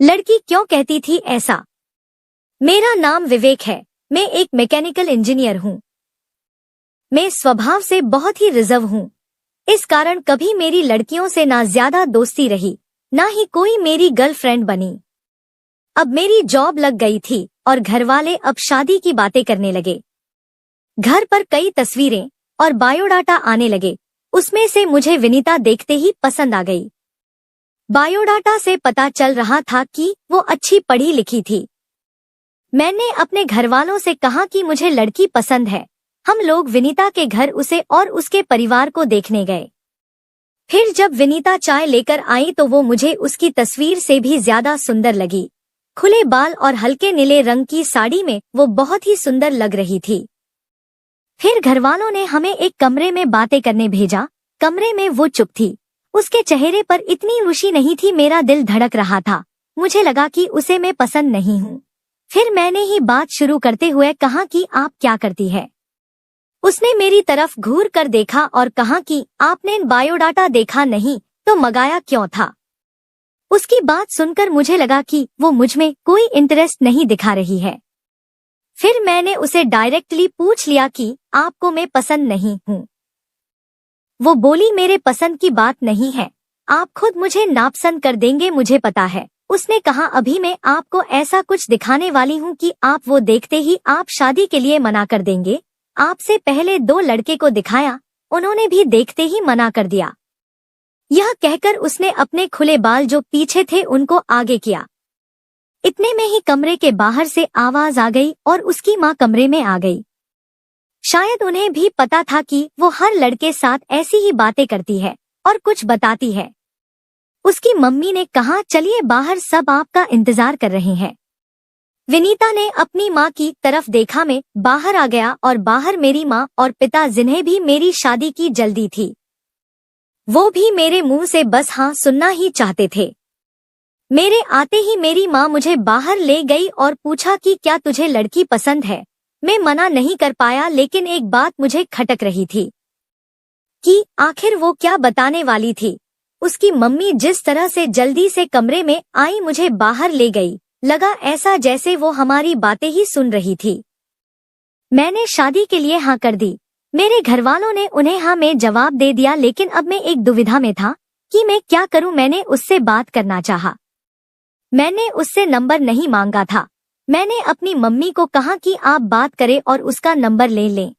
लड़की क्यों कहती थी ऐसा? मेरा नाम विवेक है। मैं एक मैकेनिकल इंजीनियर हूँ। मैं स्वभाव से बहुत ही रिजर्व हूँ। इस कारण कभी मेरी लड़कियों से ना ज्यादा दोस्ती रही, ना ही कोई मेरी गर्लफ्रेंड बनी। अब मेरी जॉब लग गई थी और घरवाले अब शादी की बातें करने लगे। घर पर कई तस्वीरें और बायोडाटा आने लगे। उसमें से मुझे विनीता देखते ही पसंद आ गई। बायोडाटा से पता चल रहा था कि वो अच्छी पढ़ी लिखी थी। मैंने अपने घरवालों से कहा कि मुझे लड़की पसंद है। हम लोग विनीता के घर उसे और उसके परिवार को देखने गए। फिर जब विनीता चाय लेकर आई तो वो मुझे उसकी तस्वीर से भी ज्यादा सुंदर लगी। खुले बाल और हल्के नीले रंग की साड़ी में वो बहुत ही सुंदर लग रही थी। फिर घरवालों ने हमें एक कमरे में बातें करने भेजा। कमरे में वो चुप थी। उसके चेहरे पर इतनी रुचि नहीं थी। मेरा दिल धड़क रहा था। मुझे लगा कि उसे मैं पसंद नहीं हूँ। फिर मैंने ही बात शुरू करते हुए कहा कि आप क्या करती है? उसने मेरी तरफ घूर कर देखा और कहा कि आपने बायोडाटा देखा नहीं तो मंगाया क्यों था? उसकी बात सुनकर मुझे लगा कि वो मुझमें कोई इंटरेस्ट नहीं दिखा रही है। फिर मैंने उसे डायरेक्टली पूछ लिया कि आपको मैं पसंद नहीं हूँ। वो बोली मेरे पसंद की बात नहीं है, आप खुद मुझे नापसंद कर देंगे, मुझे पता है। उसने कहा अभी मैं आपको ऐसा कुछ दिखाने वाली हूँ कि आप वो देखते ही आप शादी के लिए मना कर देंगे। आपसे पहले 2 लड़के को दिखाया, उन्होंने भी देखते ही मना कर दिया। यह कहकर उसने अपने खुले बाल जो पीछे थे उनको आगे किया। इतने में ही कमरे के बाहर से आवाज आ गई और उसकी माँ कमरे में आ गई। शायद उन्हें भी पता था कि वो हर लड़के साथ ऐसी ही बातें करती है और कुछ बताती है। उसकी मम्मी ने कहा चलिए बाहर, सब आपका इंतजार कर रहे हैं। विनीता ने अपनी माँ की तरफ देखा। मैं बाहर आ गया और बाहर मेरी माँ और पिता, जिन्हें भी मेरी शादी की जल्दी थी, वो भी मेरे मुंह से बस हाँ सुनना ही चाहते थे। मेरे आते ही मेरी माँ मुझे बाहर ले गई और पूछा कि क्या तुझे लड़की पसंद है? मैं मना नहीं कर पाया, लेकिन एक बात मुझे खटक रही थी कि आखिर वो क्या बताने वाली थी। उसकी मम्मी जिस तरह से जल्दी से कमरे में आई, मुझे बाहर ले गई, लगा ऐसा जैसे वो हमारी बातें ही सुन रही थी। मैंने शादी के लिए हाँ कर दी। मेरे घरवालों ने उन्हें हाँ में जवाब दे दिया, लेकिन अब मैं एक दुविधा में था कि मैं क्या करूं। मैंने उससे बात करना चाहा। मैंने उससे नंबर नहीं मांगा था। मैंने अपनी मम्मी को कहा कि आप बात करें और उसका नंबर ले लें।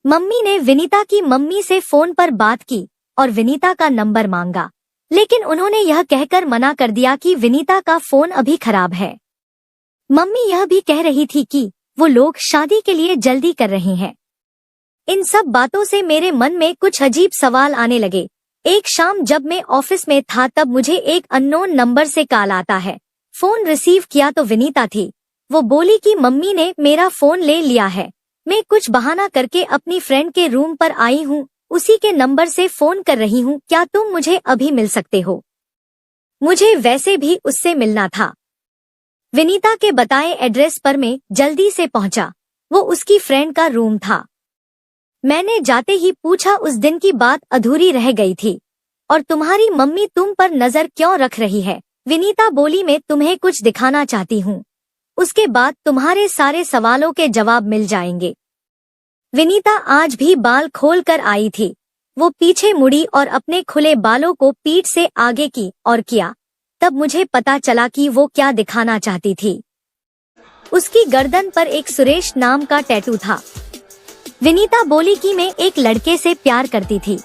मम्मी ने विनीता की मम्मी से फोन पर बात की और विनीता का नंबर मांगा, लेकिन उन्होंने यह कहकर मना कर दिया कि विनीता का फोन अभी खराब है। मम्मी यह भी कह रही थी कि वो लोग शादी के लिए जल्दी कर रहे हैं। इन सब बातों से मेरे मन में कुछ अजीब सवाल आने लगे। एक शाम जब मैं ऑफिस में था तब मुझे एक अननोन नंबर से कॉल आता है। फोन रिसीव किया तो विनीता थी। वो बोली कि मम्मी ने मेरा फोन ले लिया है। मैं कुछ बहाना करके अपनी फ्रेंड के रूम पर आई हूँ, उसी के नंबर से फोन कर रही हूँ। क्या तुम मुझे अभी मिल सकते हो? मुझे वैसे भी उससे मिलना था। विनीता के बताए एड्रेस पर मैं जल्दी से पहुंचा। वो उसकी फ्रेंड का रूम था। मैंने जाते ही पूछा उस दिन की बात अधूरी रह गई थी और तुम्हारी मम्मी तुम पर नजर क्यों रख रही है? विनीता बोली मैं तुम्हें कुछ दिखाना चाहती हूँ, उसके बाद तुम्हारे सारे सवालों के जवाब मिल जाएंगे। विनीता आज भी बाल खोल कर आई थी। वो पीछे मुड़ी और अपने खुले बालों को पीठ से आगे की और किया। तब मुझे पता चला कि वो क्या दिखाना चाहती थी। उसकी गर्दन पर एक सुरेश नाम का टैटू था। विनीता बोली कि मैं एक लड़के से प्यार करती थी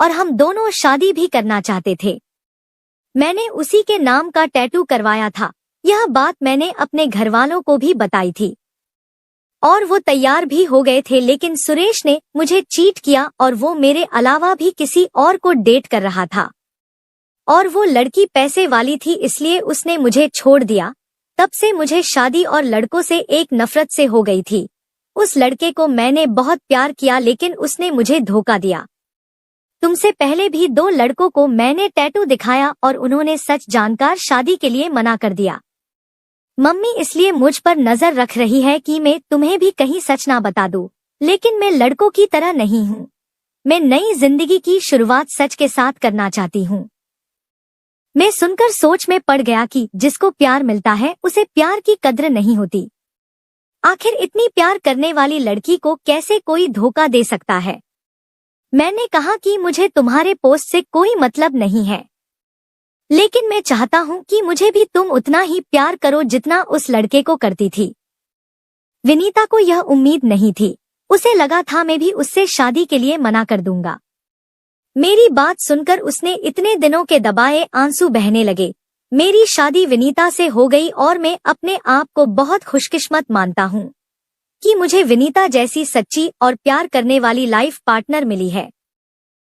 और हम दोनों शादी भी करना चाहते थे। मैंने उसी के नाम का टैटू करवाया था। यह बात मैंने अपने घरवालों को भी बताई थी और वो तैयार भी हो गए थे, लेकिन सुरेश ने मुझे चीट किया और वो मेरे अलावा भी किसी और को डेट कर रहा था और वो लड़की पैसे वाली थी, इसलिए उसने मुझे छोड़ दिया। तब से मुझे शादी और लड़कों से एक नफरत से हो गई थी। उस लड़के को मैंने बहुत प्यार किया, लेकिन उसने मुझे धोखा दिया। तुमसे पहले भी 2 लड़कों को मैंने टैटू दिखाया और उन्होंने सच जानकर शादी के लिए मना कर दिया। मम्मी इसलिए मुझ पर नजर रख रही है कि मैं तुम्हें भी कहीं सच ना बता दूं, लेकिन मैं लड़कों की तरह नहीं हूँ। मैं नई जिंदगी की शुरुआत सच के साथ करना चाहती हूँ। मैं सुनकर सोच में पड़ गया कि जिसको प्यार मिलता है उसे प्यार की कद्र नहीं होती। आखिर इतनी प्यार करने वाली लड़की को कैसे कोई धोखा दे सकता है। मैंने कहा कि मुझे तुम्हारे पोस्ट से कोई मतलब नहीं है, लेकिन मैं चाहता हूँ कि मुझे भी तुम उतना ही प्यार करो जितना उस लड़के को करती थी। विनीता को यह उम्मीद नहीं थी। उसे लगा था मैं भी उससे शादी के लिए मना कर दूंगा। मेरी बात सुनकर उसने इतने दिनों के दबाए आंसू बहने लगे। मेरी शादी विनीता से हो गई और मैं अपने आप को बहुत खुशकिस्मत मानता हूँ कि मुझे विनीता जैसी सच्ची और प्यार करने वाली लाइफ पार्टनर मिली है।